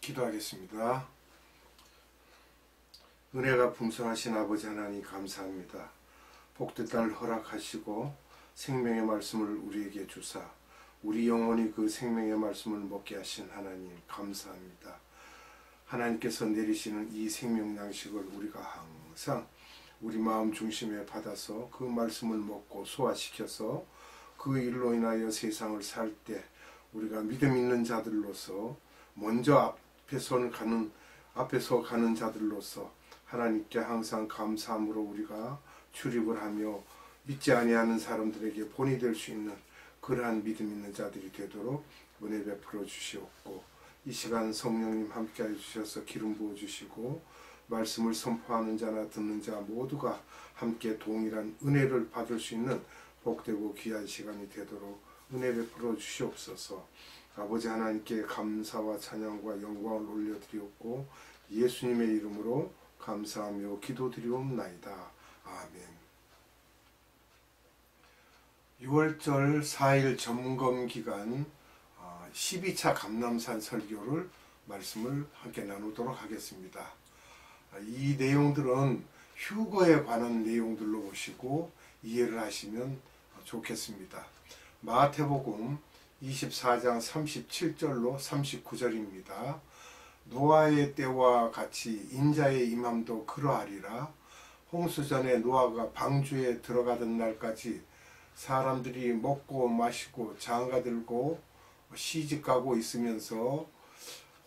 기도하겠습니다. 은혜가 풍성하신 아버지 하나님 감사합니다. 복된 날 허락하시고 생명의 말씀을 우리에게 주사 우리 영혼이 그 생명의 말씀을 먹게 하신 하나님 감사합니다. 하나님께서 내리시는 이 생명 양식을 우리가 항상 우리 마음 중심에 받아서 그 말씀을 먹고 소화시켜서 그 일로 인하여 세상을 살 때 우리가 믿음 있는 자들로서 먼저 앞에서 가는 자들로서 하나님께 항상 감사함으로 우리가 출입을 하며 믿지 아니하는 사람들에게 본이 될 수 있는 그러한 믿음 있는 자들이 되도록 은혜 베풀어 주시옵고, 이 시간 성령님 함께하여 주셔서 기름 부어 주시고 말씀을 선포하는 자나 듣는 자 모두가 함께 동일한 은혜를 받을 수 있는 복되고 귀한 시간이 되도록 은혜 베풀어 주시옵소서. 아버지 하나님께 감사와 찬양과 영광을 올려드리옵고 예수님의 이름으로 감사하며 기도드리옵나이다. 아멘. 6월절 4일 점검기간 12차 감람산 설교를 말씀을 함께 나누도록 하겠습니다. 이 내용들은 휴거에 관한 내용들로 보시고 이해를 하시면 좋겠습니다. 마태복음 24장 37절로 39절입니다. 노아의 때와 같이 인자의 임함도 그러하리라. 홍수전에 노아가 방주에 들어가던 날까지 사람들이 먹고 마시고 장가들고 시집가고 있으면서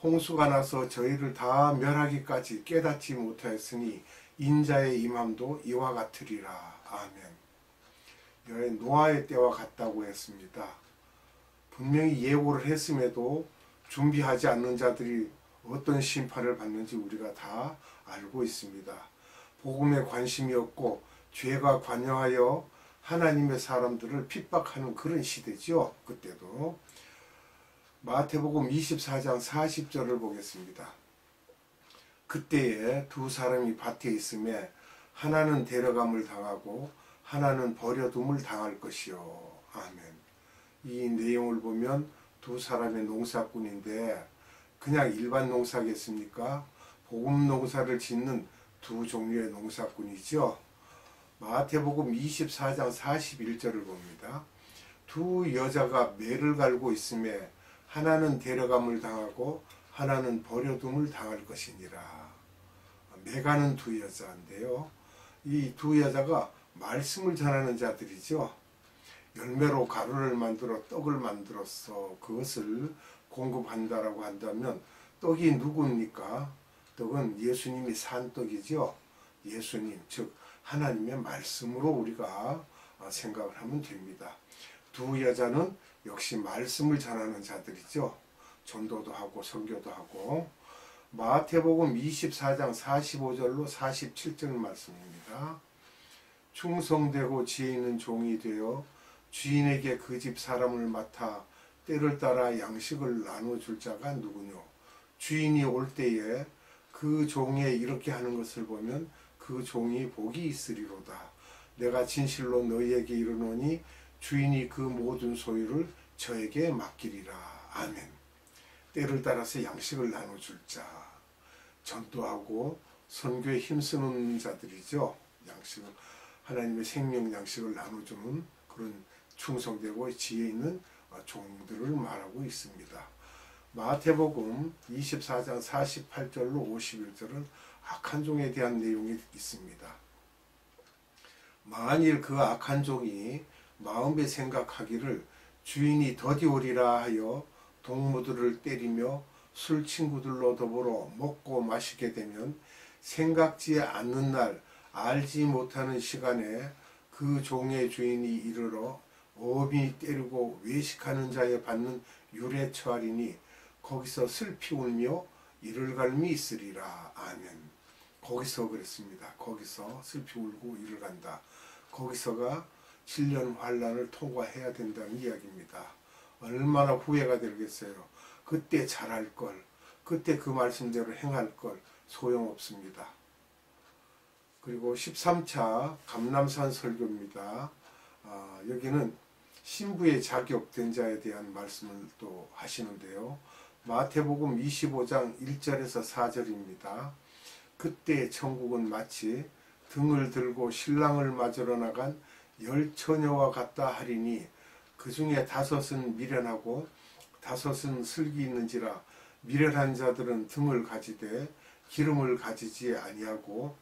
홍수가 나서 저희를 다 멸하기까지 깨닫지 못하였으니 인자의 임함도 이와 같으리라. 아멘. 노아의 때와 같다고 했습니다. 분명히 예고를 했음에도 준비하지 않는 자들이 어떤 심판을 받는지 우리가 다 알고 있습니다. 복음에 관심이 없고 죄가 관여하여 하나님의 사람들을 핍박하는 그런 시대죠. 그때도. 마태복음 24장 40절을 보겠습니다. 그때에 두 사람이 밭에 있음에 하나는 데려감을 당하고 하나는 버려둠을 당할 것이요. 아멘. 이 내용을 보면 두 사람의 농사꾼인데 그냥 일반 농사겠습니까? 복음 농사를 짓는 두 종류의 농사꾼이죠. 마태복음 24장 41절을 봅니다. 두 여자가 매를 갈고 있음에 하나는 데려감을 당하고 하나는 버려둠을 당할 것이니라. 매가는 두 여자인데요. 이 두 여자가 말씀을 전하는 자들이죠. 열매로 가루를 만들어 떡을 만들어서 그것을 공급한다라고 한다면 떡이 누굽니까? 떡은 예수님이 산 떡이죠. 예수님, 즉 하나님의 말씀으로 우리가 생각을 하면 됩니다. 두 여자는 역시 말씀을 전하는 자들이죠. 전도도 하고 선교도 하고. 마태복음 24장 45절로 47절 말씀입니다. 충성되고 지혜 있는 종이 되어 주인에게 그 집 사람을 맡아 때를 따라 양식을 나눠줄 자가 누구뇨? 주인이 올 때에 그 종에 이렇게 하는 것을 보면 그 종이 복이 있으리로다. 내가 진실로 너희에게 이르노니 주인이 그 모든 소유를 저에게 맡기리라. 아멘. 때를 따라서 양식을 나눠줄 자. 전도하고 선교에 힘쓰는 자들이죠. 양식을, 하나님의 생명 양식을 나눠주는 그런 충성되고 지혜 있는 종들을 말하고 있습니다. 마태복음 24장 48절로 51절은 악한 종에 대한 내용이 있습니다. 만일 그 악한 종이 마음에 생각하기를 주인이 더디 오리라 하여 동무들을 때리며 술 친구들로 더불어 먹고 마시게 되면 생각지 않는 날 알지 못하는 시간에 그 종의 주인이 이르러 어미 때리고 외식하는 자에 받는 율에 처하리니 거기서 슬피 울며 이를 갈미 있으리라. 아멘. 거기서 그랬습니다. 거기서 슬피 울고 이를 간다. 거기서가 7년 환란을 통과해야 된다는 이야기입니다. 얼마나 후회가 되겠어요. 그때 잘할 걸, 그때 그 말씀대로 행할 걸. 소용없습니다. 그리고 13차 감람산 설교입니다. 여기는 신부의 자격된 자에 대한 말씀을 또 하시는데요. 마태복음 25장 1절에서 4절입니다. 그때 천국은 마치 등을 들고 신랑을 맞으러 나간 10처녀와 같다 하리니 그 중에 5은 미련하고 5은 슬기 있는지라 미련한 자들은 등을 가지되 기름을 가지지 아니하고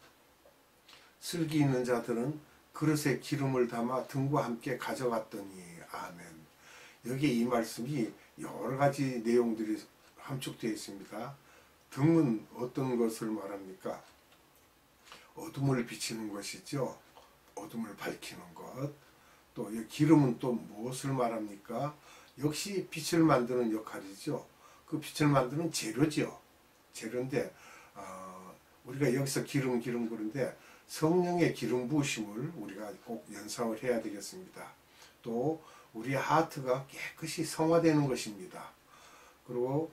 슬기 있는 자들은 그릇에 기름을 담아 등과 함께 가져갔더니 아멘. 여기에 이 말씀이 여러 가지 내용들이 함축되어 있습니다. 등은 어떤 것을 말합니까? 어둠을 비치는 것이죠. 어둠을 밝히는 것. 또 이 기름은 또 무엇을 말합니까? 역시 빛을 만드는 역할이죠. 그 빛을 만드는 재료죠. 재료인데 우리가 여기서 기름 그런데 성령의 기름 부으심을 우리가 꼭 연상을 해야 되겠습니다. 또 우리의 하트가 깨끗이 성화되는 것입니다. 그리고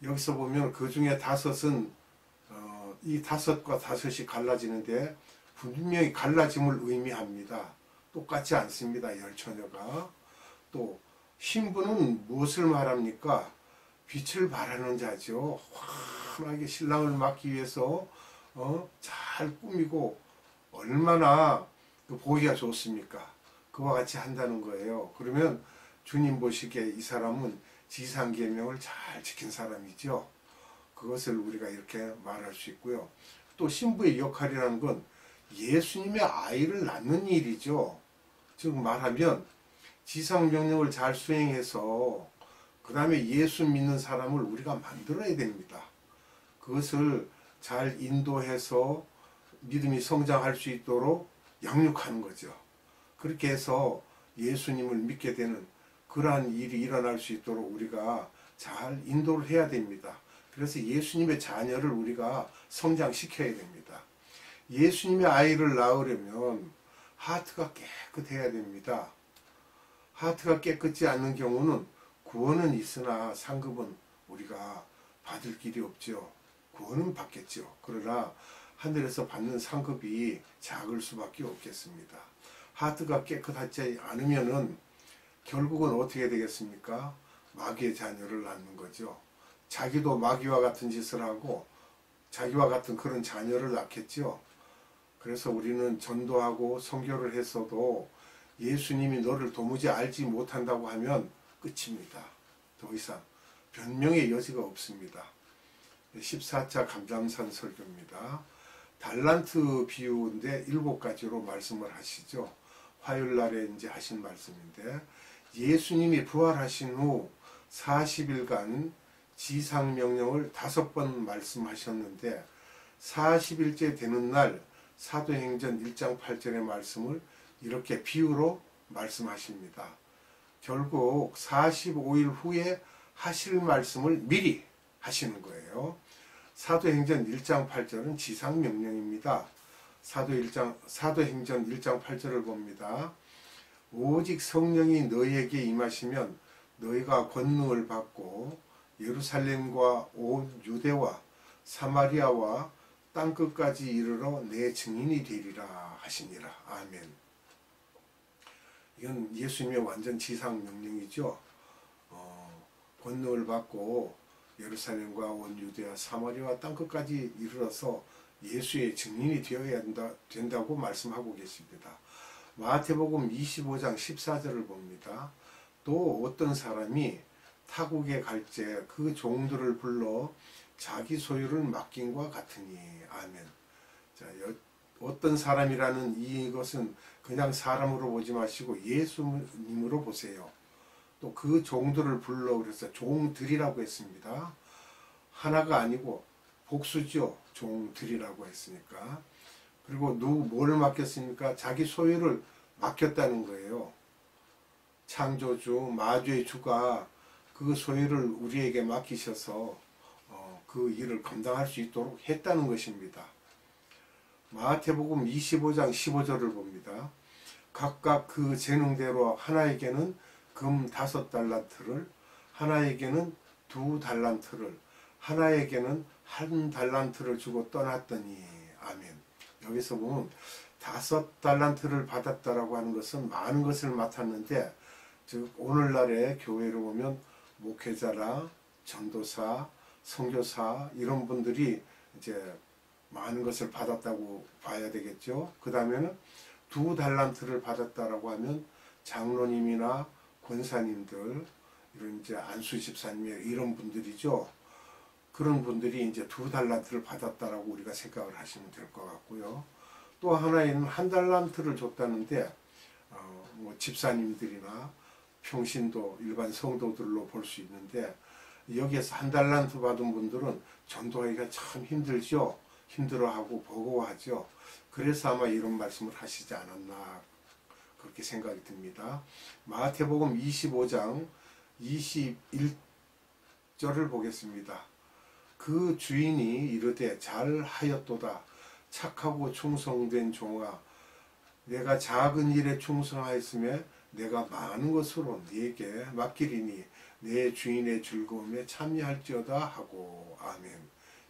여기서 보면 그 중에 5은 이 5과 5이 갈라지는데 분명히 갈라짐을 의미합니다. 똑같지 않습니다. 10처녀가. 또 신부는 무엇을 말합니까? 빛을 발하는 자죠. 환하게 신랑을 맞기 위해서 잘 꾸미고 얼마나 보기가 좋습니까? 그와 같이 한다는 거예요. 그러면 주님 보시기에 이 사람은 지상계명을 잘 지킨 사람이죠. 그것을 우리가 이렇게 말할 수 있고요. 또 신부의 역할이라는 건 예수님의 아이를 낳는 일이죠. 즉 말하면 지상명령을 잘 수행해서 그 다음에 예수 믿는 사람을 우리가 만들어야 됩니다. 그것을 잘 인도해서 믿음이 성장할 수 있도록 양육하는 거죠. 그렇게 해서 예수님을 믿게 되는 그러한 일이 일어날 수 있도록 우리가 잘 인도를 해야 됩니다. 그래서 예수님의 자녀를 우리가 성장시켜야 됩니다. 예수님의 아이를 낳으려면 하트가 깨끗해야 됩니다. 하트가 깨끗지 않는 경우는 구원은 있으나 상급은 우리가 받을 길이 없죠. 구원은 받겠죠. 그러나 하늘에서 받는 상급이 작을 수밖에 없겠습니다. 하트가 깨끗하지 않으면은 결국은 어떻게 되겠습니까? 마귀의 자녀를 낳는 거죠. 자기도 마귀와 같은 짓을 하고 자기와 같은 그런 자녀를 낳겠죠. 그래서 우리는 전도하고 선교를 했어도 예수님이 너를 도무지 알지 못한다고 하면 끝입니다. 더 이상 변명의 여지가 없습니다. 14차 감람산 설교입니다. 달란트 비유인데 7가지로 말씀을 하시죠. 화요일 날에 이제 하신 말씀인데 예수님이 부활하신 후 40일간 지상명령을 5번 말씀하셨는데 40일째 되는 날 사도행전 1장 8절의 말씀을 이렇게 비유로 말씀하십니다. 결국 45일 후에 하실 말씀을 미리 하시는 거예요. 사도행전 1장 8절은 지상명령입니다. 사도행전 1장 8절을 봅니다. 오직 성령이 너희에게 임하시면 너희가 권능을 받고 예루살렘과 온 유대와 사마리아와 땅끝까지 이르러 내 증인이 되리라 하시니라. 아멘. 이건 예수님의 완전 지상명령이죠. 권능을 받고 예루살렘과 온 유대와 사마리아와 땅끝까지 이르러서 예수의 증인이 되어야 된다고 말씀하고 계십니다. 마태복음 25장 14절을 봅니다. 또 어떤 사람이 타국에 갈 때 그 종들을 불러 자기 소유를 맡긴과 같으니. 아멘. 자, 어떤 사람이라는 이것은 그냥 사람으로 보지 마시고 예수님으로 보세요. 또 그 종들을 불러 그래서 종들이라고 했습니다. 하나가 아니고 복수죠. 종들이라고 했으니까. 그리고 뭘 맡겼습니까? 자기 소유를 맡겼다는 거예요. 창조주, 마주의 주가 그 소유를 우리에게 맡기셔서 그 일을 감당할 수 있도록 했다는 것입니다. 마태복음 25장 15절을 봅니다. 각각 그 재능대로 하나에게는 금 5달란트를, 하나에게는 2달란트를, 하나에게는 1달란트를 주고 떠났더니. 아멘. 여기서 보면 5달란트를 받았다라고 하는 것은 많은 것을 맡았는데, 즉 오늘날의 교회로 보면 목회자라 전도사, 선교사 이런 분들이 이제 많은 것을 받았다고 봐야 되겠죠. 그 다음에는 2달란트를 받았다라고 하면 장로님이나 권사님들, 이런 이제 안수 집사님 이런 분들이죠. 그런 분들이 이제 2달란트를 받았다라고 우리가 생각을 하시면 될 것 같고요. 또 하나에는 1달란트를 줬다는데 뭐 집사님들이나 평신도 일반 성도들로 볼 수 있는데, 여기에서 1달란트 받은 분들은 전도하기가 참 힘들죠. 힘들어하고 버거워하죠. 그래서 아마 이런 말씀을 하시지 않았나 그렇게 생각이 듭니다. 마태복음 25장 21절을 보겠습니다. 그 주인이 이르되 잘하였도다 착하고 충성된 종아, 내가 작은 일에 충성하였으며 내가 많은 것으로 네게 맡기리니 내 주인의 즐거움에 참여할지어다 하고. 아멘.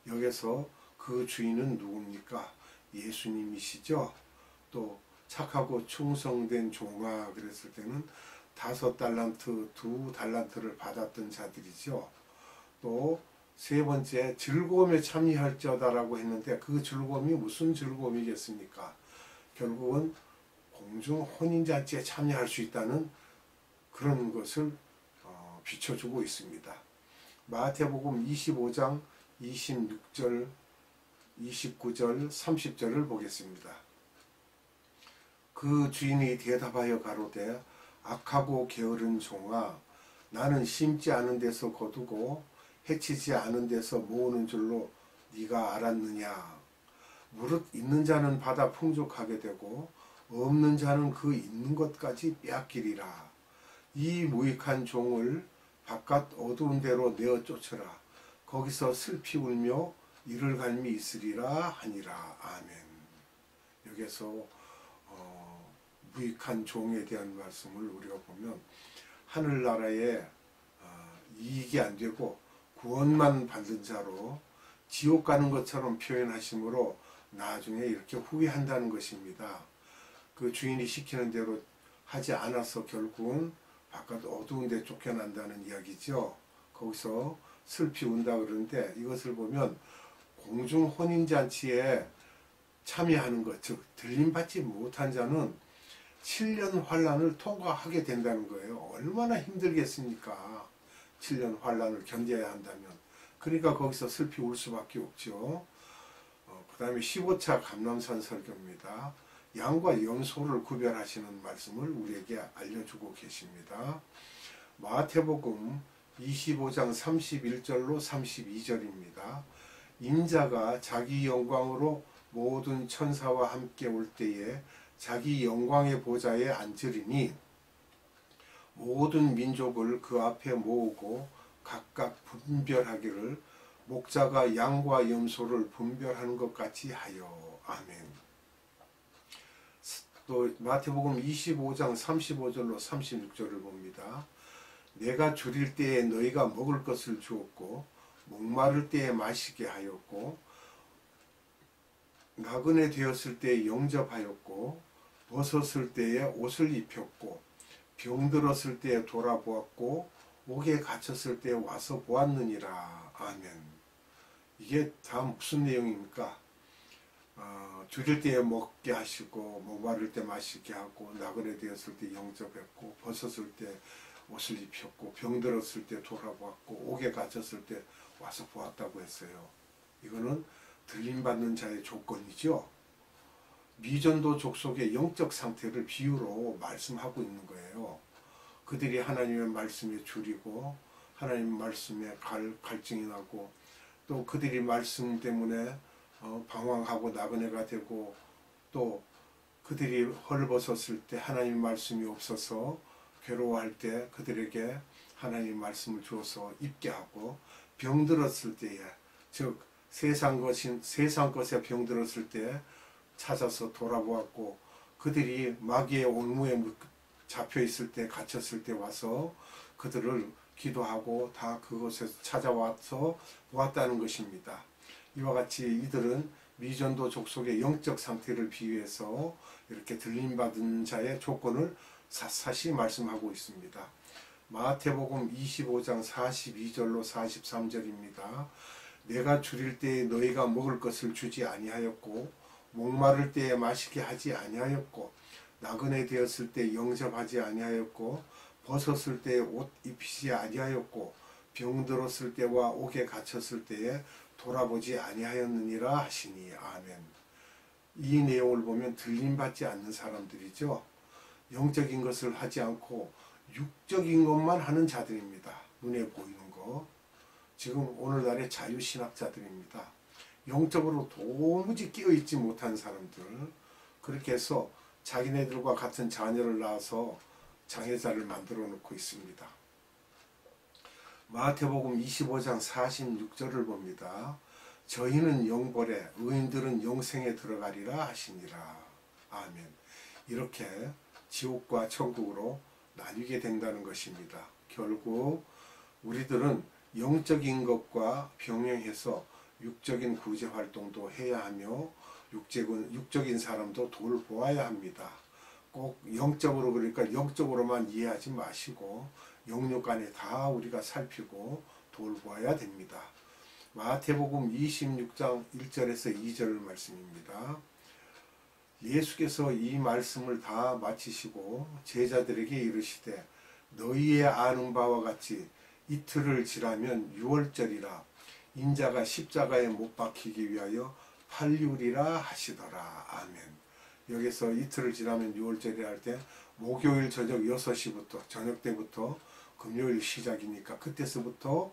여기서 그 주인은 누굽니까? 예수님이시죠. 또 착하고 충성된 종아 그랬을 때는 5달란트, 2달란트를 받았던 자들이죠. 또 세 번째, 즐거움에 참여할지어다라고 했는데, 그 즐거움이 무슨 즐거움이겠습니까? 결국은 공중 혼인잔치에 참여할 수 있다는 그런 것을 비춰주고 있습니다. 마태복음 25장 26절, 29절, 30절을 보겠습니다. 그 주인이 대답하여 가로되 악하고 게으른 종아, 나는 심지 않은 데서 거두고 해치지 않은 데서 모으는 줄로 네가 알았느냐? 무릇 있는 자는 받아 풍족하게 되고 없는 자는 그 있는 것까지 빼앗기리라. 이 무익한 종을 바깥 어두운 데로 내어 쫓으라. 거기서 슬피 울며 이를 갈미 있으리라 하니라. 아멘. 여기서 무익한 종에 대한 말씀을 우리가 보면, 하늘나라에 이익이 안 되고 구원만 받는 자로 지옥 가는 것처럼 표현하시므로 나중에 이렇게 후회한다는 것입니다. 그 주인이 시키는 대로 하지 않아서 결국은 바깥 어두운 데 쫓겨난다는 이야기죠. 거기서 슬피 운다 그러는데, 이것을 보면 공중 혼인잔치에 참여하는 것, 즉 들림받지 못한 자는 7년 환란을 통과하게 된다는 거예요. 얼마나 힘들겠습니까? 7년 환란을 견뎌야 한다면. 그러니까 거기서 슬피 울 수밖에 없죠. 그 다음에 15차 감람산 설교입니다. 양과 염소를 구별하시는 말씀을 우리에게 알려주고 계십니다. 마태복음 25장 31절로 32절입니다. 인자가 자기 영광으로 모든 천사와 함께 올 때에 자기 영광의 보좌에 앉으리니 모든 민족을 그 앞에 모으고 각각 분별하기를 목자가 양과 염소를 분별하는 것 같이 하여. 아멘. 또 마태복음 25장 35절로 36절을 봅니다. 내가 줄일 때에 너희가 먹을 것을 주었고 목마를 때에 마시게 하였고 나그네 되었을 때에 영접하였고 벗었을 때에 옷을 입혔고 병들었을 때에 돌아보았고 옥에 갇혔을 때에 와서 보았느니라. 아멘. 이게 다 무슨 내용입니까? 줄일 때에 먹게 하시고 목마를 때 마시게 하고 나그네 되었을 때 영접했고 벗었을 때 옷을 입혔고 병들었을 때 돌아보았고 옥에 갇혔을 때 와서 보았다고 했어요. 이거는 들림받는 자의 조건이죠. 미전도 족속의 영적 상태를 비유로 말씀하고 있는 거예요. 그들이 하나님의 말씀에 줄이고 하나님 말씀에 갈증이 나고 또 그들이 말씀 때문에 방황하고 나그네가 되고 또 그들이 헐벗었을 때 하나님 말씀이 없어서 괴로워할 때 그들에게 하나님 말씀을 주어서 입게 하고 병들었을 때에 즉 세상 것에 병들었을 때 찾아서 돌아보았고 그들이 마귀의 올무에 잡혀 있을 때 갇혔을 때 와서 그들을 기도하고 다 그곳에서 찾아와서 보았다는 것입니다. 이와 같이 이들은 미전도 족속의 영적 상태를 비유해서 이렇게 들림받은 자의 조건을 샅샅이 말씀하고 있습니다. 마태복음 25장 42절로 43절입니다. 내가 줄일 때에 너희가 먹을 것을 주지 아니하였고 목마를 때에 마시게 하지 아니하였고 나그네 되었을 때 영접하지 아니하였고 벗었을 때에 옷 입히지 아니하였고 병들었을 때와 옥에 갇혔을 때에 돌아보지 아니하였느니라 하시니. 아멘. 이 내용을 보면 들림받지 않는 사람들이죠. 영적인 것을 하지 않고 육적인 것만 하는 자들입니다. 눈에 보이는 거. 지금 오늘날의 자유신학자들입니다. 영적으로 도무지 끼어있지 못한 사람들. 그렇게 해서 자기네들과 같은 자녀를 낳아서 장애자를 만들어 놓고 있습니다. 마태복음 25장 46절을 봅니다. 저희는 영벌에 의인들은 영생에 들어가리라 하시니라. 아멘. 이렇게 지옥과 천국으로 나뉘게 된다는 것입니다. 결국 우리들은 영적인 것과 병행해서 육적인 구제 활동도 해야 하며 육적인 사람도 돌보아야 합니다. 꼭 영적으로, 그러니까 영적으로만 이해하지 마시고 영육 안에 다 우리가 살피고 돌보아야 됩니다. 마태복음 26장 1절에서 2절 말씀입니다. 예수께서 이 말씀을 다 마치시고 제자들에게 이르시되 너희의 아는 바와 같이 이틀을 지나면 유월절이라 인자가 십자가에 못 박히기 위하여 팔리우리라 하시더라. 아멘. 여기서 이틀을 지나면 유월절이라 할 때 목요일 저녁 6시부터 저녁 때부터 금요일 시작이니까 그때서부터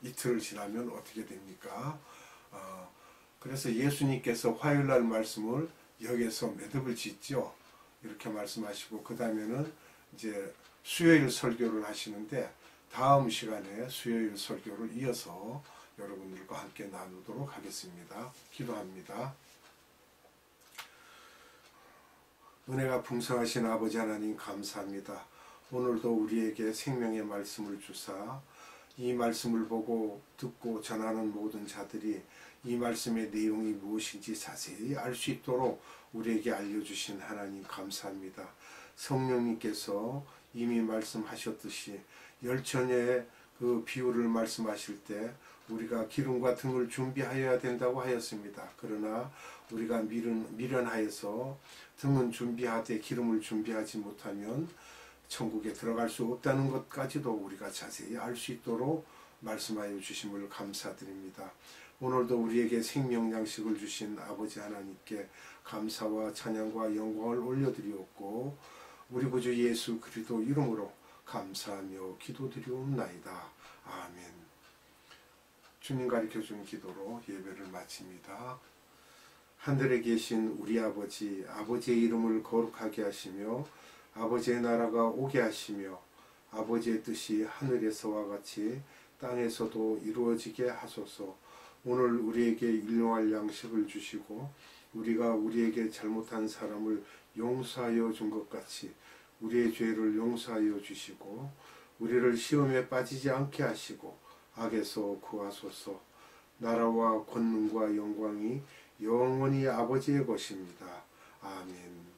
이틀을 지나면 어떻게 됩니까? 그래서 예수님께서 화요일날 말씀을 여기에서 매듭을 짓죠. 이렇게 말씀하시고 그 다음에는 이제 수요일 설교를 하시는데 다음 시간에 수요일 설교를 이어서 여러분들과 함께 나누도록 하겠습니다. 기도합니다. 은혜가 풍성하신 아버지 하나님 감사합니다. 오늘도 우리에게 생명의 말씀을 주사 이 말씀을 보고 듣고 전하는 모든 자들이 이 말씀의 내용이 무엇인지 자세히 알 수 있도록 우리에게 알려주신 하나님 감사합니다. 성령님께서 이미 말씀하셨듯이 열처녀의 그 비유를 말씀하실 때 우리가 기름과 등을 준비하여야 된다고 하였습니다. 그러나 우리가 미련하여서 등은 준비하되 기름을 준비하지 못하면 천국에 들어갈 수 없다는 것까지도 우리가 자세히 알 수 있도록 말씀하여 주심을 감사드립니다. 오늘도 우리에게 생명 양식을 주신 아버지 하나님께 감사와 찬양과 영광을 올려드리옵고 우리 구주 예수 그리스도 이름으로 감사하며 기도드리옵나이다. 아멘. 주님 가르쳐준 기도로 예배를 마칩니다. 하늘에 계신 우리 아버지, 아버지의 이름을 거룩하게 하시며 아버지의 나라가 오게 하시며 아버지의 뜻이 하늘에서와 같이 땅에서도 이루어지게 하소서. 오늘 우리에게 일용할 양식을 주시고 우리가 우리에게 잘못한 사람을 용서하여 준 것 같이 우리의 죄를 용서하여 주시고 우리를 시험에 빠지지 않게 하시고 악에서 구하소서. 나라와 권능과 영광이 영원히 아버지의 것입니다. 아멘.